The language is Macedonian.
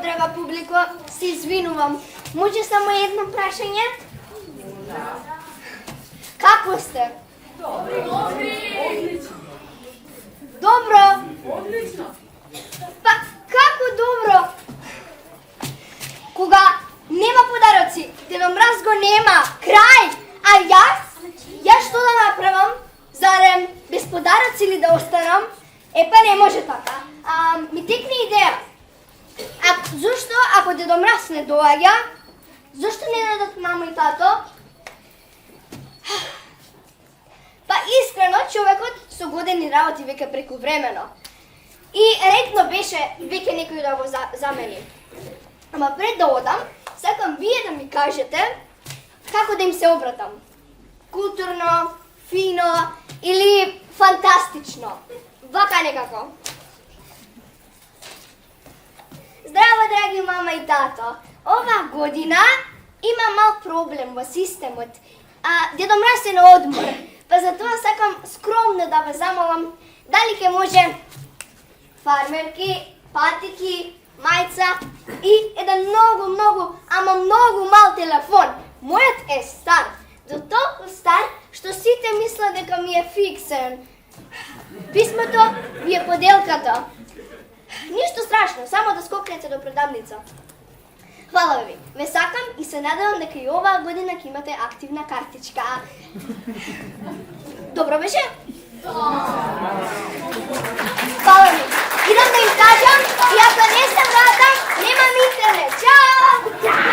драга публико, се извинувам. Може само едно прашање? Како сте? Добро. Па, како добро? Кога нема подароци, Деда Мраз го нема, крај. А јас што да направам? Зарем без подароци ли да останам? Епа не може така. Ми текне идеја. Зошто ако Дедо Мраз не доаѓа, зошто не дадат мамо и тато? Па искрено, човекот со години работи веќе прекувремено. И ретно беше веќе некој да го замени. Ама пред да одам, сакам вие да ми кажете како да им се обратам. Културно, фино или фантастично. Вака некако. Здраво, драги мама и тато. Ова година има мал проблем во системот. Дедо Мраз е на одмор. Па затоа сакам скромно да ве замолам дали ќе може фармерки, патики, мајца и еден многу, ама многу мал телефон. Мојот е стар. До толку стар што сите мислат дека ми е фиксен. Писмото ми е поделката. Ништо страшно, само да скокнете до продавница. Фала ви, ве сакам и се надевам дека и оваа година ќе имате активна картичка. Добро беше? Фала ви. Идам да им кажам и ако не се вратам, немам интернет. Чао!